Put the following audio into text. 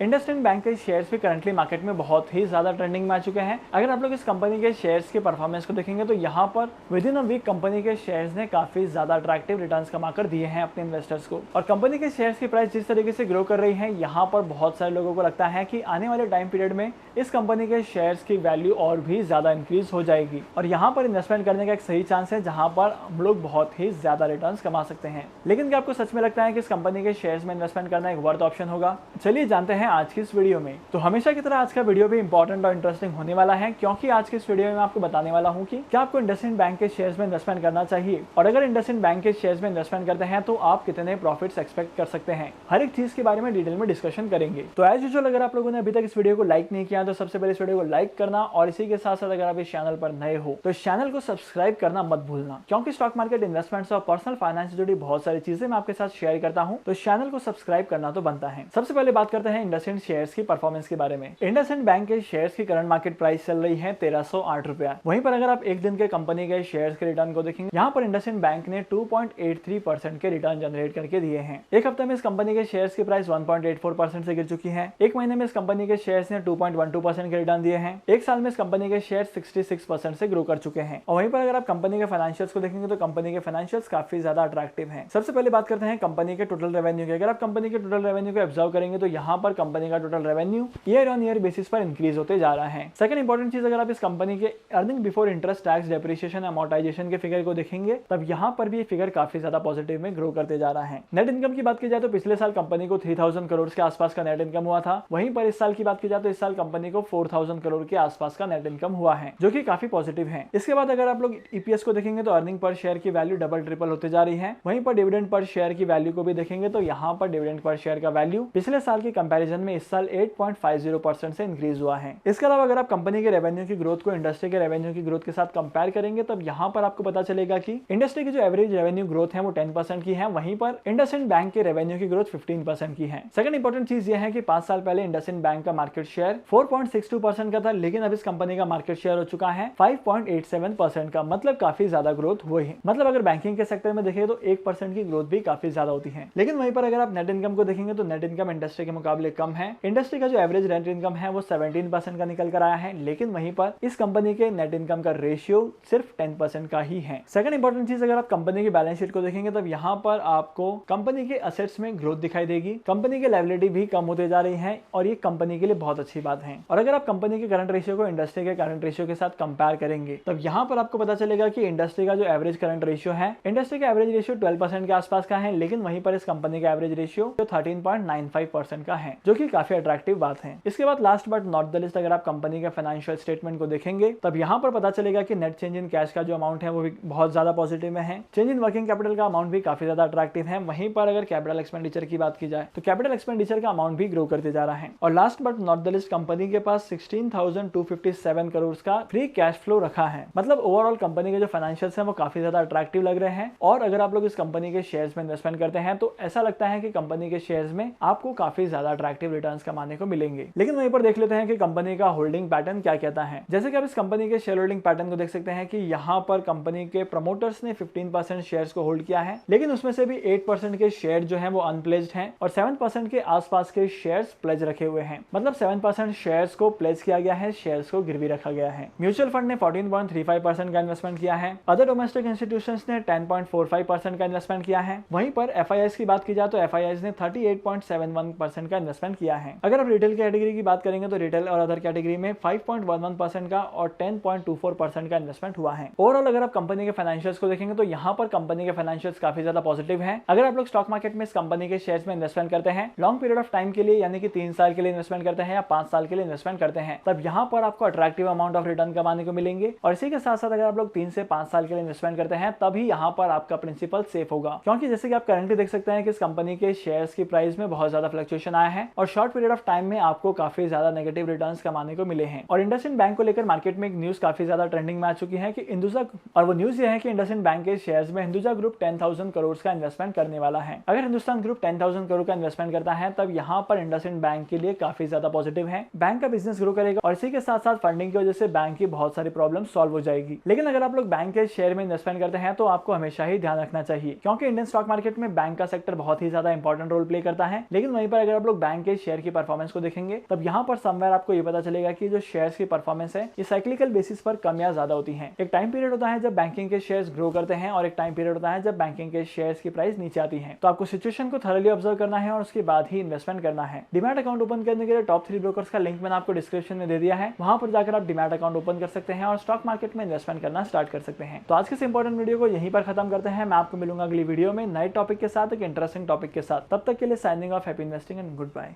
IndusInd bank के shares भी currently market में बहुत ही ज्यादा ट्रेंडिंग में आ चुके हैं। अगर आप लोग इस कंपनी के शेयर्स के परफॉर्मेंस को देखेंगे तो यहाँ पर with in a week company के शेयर्स ने काफी ज्यादा अट्रैक्टिव रिटर्न्स कमा कर दिए हैं अपने इन्वेस्टर्स को। और कंपनी के शेयर्स की प्राइस जिस तरीके से ग्रो कर रही है, यहाँ पर बहुत सारे लोगों को लगता है कि आने वाले टाइम पीरियड में इस कंपनी के शेयर्स की वैल्यू और भी ज्यादा इंक्रीज हो जाएगी और यहाँ पर इन्वेस्टमेंट करने का एक सही चांस है जहाँ पर हम लोग बहुत ही ज्यादा रिटर्न्स कमा सकते हैं। लेकिन क्या आपको सच में लगता है कि इस कंपनी के शेयर्स में इन्वेस्टमेंट करना एक वर्थ ऑप्शन होगा? चलिए जानते हैं आज की इस वीडियो में। तो हमेशा की तरह आज का वीडियो भी इंपॉर्टेंट और इंटरेस्टिंग होने वाला है, क्योंकि आज की इस वीडियो में मैं आपको बताने वाला हूं कि क्या आपको इंडसइंड बैंक के शेयर्स में इन्वेस्टमेंट करना चाहिए और अगर इंडसइंड बैंक के शेयर्स में इन्वेस्टमेंट करते हैं तो आप कितने प्रॉफिट्स एक्सपेक्ट कर सकते हैं। हर एक चीज के बारे में डिटेल में डिस्कशन करेंगे। तो एज यूजुअल अगर आप लोगों ने अभी तक इस वीडियो को लाइक नहीं किया तो सबसे पहले इस वीडियो को लाइक करना और इसी के साथ साथ अगर आप इस चैनल पर नए हो तो इस चैनल को सब्सक्राइब करना मत भूलना, क्योंकि स्टॉक मार्केट इन्वेस्टमेंट्स और पर्सनल फाइनेंस से जुड़ी बहुत सारी चीजें मैं आपके साथ शेयर करता हूं, तो इस चैनल को सब्सक्राइब करना तो बनता है। सबसे पहले बात करते हैं इंडसइंड शेयर्स की परफॉर्मेंस के बारे में। इंडसइंड बैंक के शेयर्स की करंट मार्केट प्राइस चल रही है 1308 रुपया। वहीं पर अगर आप एक दिन के कंपनी के शेयर्स के रिटर्न को देखेंगे, यहाँ पर इंडसइंड बैंक ने 2.83% के रिटर्न जनरेट करके दिए हैं। एक हफ्ते में इस कंपनी के शेयर्स की प्राइस 1.84% से गिर चुकी है। एक महीने में इस कंपनी के शेयर्स ने 2.12% के रिटर्न दिए हैं। एक साल में इस कंपनी के शेयर 66% से ग्रो कर चुके हैं। और वहीं पर अगर आप कंपनी के फाइनेंशियल्स को देखेंगे तो कंपनी के फाइनेंशियल्स काफी ज्यादा अट्रैक्टिव हैं। सबसे पहले बात करते हैं कंपनी के टोटल रेवेन्यू की। अगर आप कंपनी के टोटल रेवेन्यू को ऑब्जर्व करेंगे तो यहाँ पर कंपनी का total revenue year on year basis पर इंक्रीज होते जा रहा है। सेकंड इंपॉर्टेंट चीज, अगर आप इस कंपनी के earning before interest tax depreciation amortisation के फिगर को देखेंगे तब यहाँ पर भी ये फिगर काफी ज्यादा पॉजिटिव में ग्रो करते जा रहा है। नेट इनकम की बात की जाए तो पिछले साल कंपनी को 3000 करोड़ के आसपास का नेट इनकम हुआ था। वहीं पर इस साल की बात की जाए तो इस साल कंपनी को 4000 करोड़ के आसपास का नेट इनकम हुआ है, जो कि काफी पॉजिटिव है। इसके बाद अगर आप लोग ईपीएस को देखेंगे तो अर्निंग पर शेयर की वैल्यू डबल ट्रिपल होते जा रही है। वहीं पर डिविडेंड पर शेयर की वैल्यू को भी देखेंगे तो यहाँ पर डिविडेंड पर शेयर का वैल्यू पिछले साल के कंपैरिजन में इस साल 8.50% से इंक्रीज हुआ है। इसके अलावा अगर आप कंपनी के रेवेन्यू की ग्रोथ को इंडस्ट्री के रेवेन्यू की ग्रोथ के साथ कंपेयर करेंगे तब यहाँ पर आपको पता चलेगा कि इंडस्ट्री की जो एवरेज रेवेन्यू ग्रोथ है वो 10% की है, वहीं पर इंडसइंड बैंक के रेवेन्यू की ग्रोथ 15% की है। सेकंड इंपॉर्टेंट चीज यह है कि 5 साल पहले इंडसइंड बैंक का मार्केट शेयर 4.62% का था, लेकिन अब इस कंपनी का मार्केट शेयर हो चुका है 5.87% का, मतलब काफी ज्यादा ग्रोथ हुई है। मतलब अगर बैंकिंग के सेक्टर में देखें तो 1% की ग्रोथ भी काफी ज्यादा होती है। लेकिन वहीं पर अगर आप नेट इनकम को देखेंगे तो नेट इनकम इंडस्ट्री के मुकाबले कम है। इंडस्ट्री का जो एवरेज नेट इनकम है वो 17% का निकल कर आया है, लेकिन वहीं पर इस कंपनी के नेट इनकम का रेशियो सिर्फ 10% का ही है। सेकंड इंपॉर्टेंट चीज, अगर आप कंपनी की बैलेंस शीट को देखेंगे तब यहाँ पर आपको कंपनी के असेट्स में ग्रोथ दिखाई देगी। कंपनी की लायबिलिटी भी कम होते जा रही है और ये कंपनी के लिए बहुत अच्छी बात है। और अगर आप कंपनी के करंट रेशियो को इंडस्ट्री के करंट रेशियो के साथ कंपेयर करेंगे तब यहाँ पर आपको पता चलेगा कि इंडस्ट्री का जो एवरेज करंट रेशियो है, इंडस्ट्री का एवरेज रेशियो 12% के आसपास का है, लेकिन वहीं पर इस कंपनी का एवरेज रेशियो 13.95% का है, जो कि काफी अट्रैक्टिव बात है। इसके बाद last but not the list, अगर आप कंपनी के फाइनेंशियल स्टेटमेंट को देखेंगे तब यहाँ पर पता चलेगा कि नेट चेंज इन कैश का जो अमाउंट है वो भी बहुत ज्यादा पॉजिटिव में है। चेंज इन वर्किंग कैपिटल का अमाउंट भी काफी ज्यादा अट्रैक्टिव है। वहीं पर अगर कैपिटल एक्सपेंडिचर की बात की जाए तो कैपिटल एक्सपेंडिचर का अमाउंट भी ग्रो करते जा रहा है। और last but not the list, company के पास 16,257 करोड़ का फ्री कैश फ्लो रखा है। मतलब ओवरऑल कंपनी के जो फाइनेंशियल्स हैं वो काफी ज्यादा अट्रैक्टिव लग रहे हैं। और अगर आप लोग इस कंपनी के शेयर्स में इन्वेस्टमेंट करते हैं तो ऐसा लगता है कि कंपनी के शेयर्स में आपको काफी ज्यादा अट्रैक्टिव रिटर्न्स कमाने को मिलेंगे। लेकिन वहीं पर देख लेते हैं कि कंपनी का होल्डिंग पैटर्न क्या कहता है। जैसे कि आप इस कंपनी के शेयर होल्डिंग पैटर्न को देख सकते हैं कि यहाँ पर कंपनी के प्रमोटर्स ने 15% शेयर्स को होल्ड किया है, लेकिन उसमें से भी 8% के शेयर जो है वो अनप्लेज्ड हैं और 7% के आसपास के शेयर्स प्लेज रखे हुए हैं। मतलब 7% शेयर्स को प्लेज किया गया है, शेयर्स को गिरवी रखा गया है। म्यूचुअल फंड ने 14.35% का इन्वेस्टमेंट किया है। अदर डोमेस्टिक इंस्टीट्यूशंस ने 10.45% का इन्वेस्टमेंट किया है। वहीं पर एफआईआईज की बात की जाए तो एफआईआईज ने 38.71% का इन्वेस्टमेंट किया है। अगर आप रिटेल कैटेगरी की बात करेंगे तो रिटेल और अदर कैटेगरी में 5.11% का और 10.24% का इन्वेस्टमेंट हुआ है। ओवरऑल अगर आप कंपनी के फाइनेंशियल्स को देखेंगे तो यहाँ पर कंपनी के फाइनेंशियल्स काफी ज्यादा पॉजिटिव हैं। अगर आप लोग स्टॉक मार्केट में इस कंपनी के शेयर्स में इन्वेस्टमेंट करते हैं लॉन्ग पीरियड ऑफ टाइम के लिए, यानी कि 3 साल के लिए इन्वेस्टमेंट करते हैं या 5 साल के लिए इन्वेस्टमेंट करते हैं, तब यहाँ पर आपको अट्रैक्टिव अमाउंट ऑफ रिटर्न कमाने को मिलेंगे। और इसी के साथ साथ अगर आप लोग 3 से 5 साल के लिए इन्वेस्टमेंट करते हैं तभी यहाँ पर आपका प्रिंसिपल सेफ होगा, क्योंकि जैसे कि आप करंटली देख सकते हैं कि इस कंपनी के शेयर्स की प्राइस में बहुत ज्यादा फ्लक्चुएशन आया है और शॉर्ट पीरियड ऑफ टाइम में आपको काफी ज्यादा नेगेटिव रिटर्न्स कमाने को मिले हैं। और इंडसइंड बैंक को लेकर मार्केट में एक न्यूज काफी ज्यादा ट्रेंडिंग में आ चुकी है कि हिंदुजा, और वो न्यूज ये है कि इंडसइंड बैंक के शेयर्स में हिंदुजा ग्रुप 10,000 करोड़ का इन्वेस्टमेंट करने वाला है। अगर हिंदुस्तान ग्रुप 10,000 करोड़ का इन्वेस्टमेंट करता है तब यहाँ पर इंडसइंड बैंक के लिए काफी ज्यादा पॉजिटिव है। बैंक का बिजनेस ग्रो करेगा और इसी के साथ साथ फंडिंग की वजह से बैंक की बहुत सारी प्रॉब्लम सॉल्व हो जाएगी। लेकिन अगर आप लोग बैंक के शेयर में इन्वेस्टमेंट करते हैं तो आपको हमेशा ही ध्यान रखना चाहिए, क्योंकि इंडियन स्टॉक मार्केट में बैंक का सेक्टर बहुत ही ज्यादा इंपॉर्टेंट रोल प्ले करता है। लेकिन वहीं पर अगर आप लोग बैंक के के शेयर की परफॉर्मेंस को देखेंगे तब यहाँ पर समवेयर आपको ये पता चलेगा कि जो शेयर्स की परफॉर्मेंस है ये साइक्लिकल बेसिस पर कम या ज्यादा होती है। एक टाइम पीरियड होता है जब बैंकिंग के शेयर्स ग्रो करते हैं और एक टाइम पीरियड होता है जब बैंकिंग के शेयर्स की प्राइस नीचे आती है। तो आपको सिचुएशन को थॉरली ऑब्जर्व करना है और उसके बाद ही इन्वेस्टमेंट करना है। डीमैट अकाउंट ओपन करने के लिए टॉप 3 ब्रोकर्स का लिंक मैंने आपको डिस्क्रिप्शन में दे दिया है, वहां पर जाकर आप डीमैट अकाउंट ओपन कर सकते हैं और स्टॉक मार्केट में इन्वेस्टमेंट करना स्टार्ट कर सकते हैं। तो आज के इस इंपॉर्टेंट वीडियो को यहीं पर खत्म करते हैं। मैं आपको मिलूंगा अगली वीडियो में नए टॉपिक के साथ, एक इंटरेस्टिंग टॉपिक के साथ। तब तक के लिए signing off, happy investing and good bye.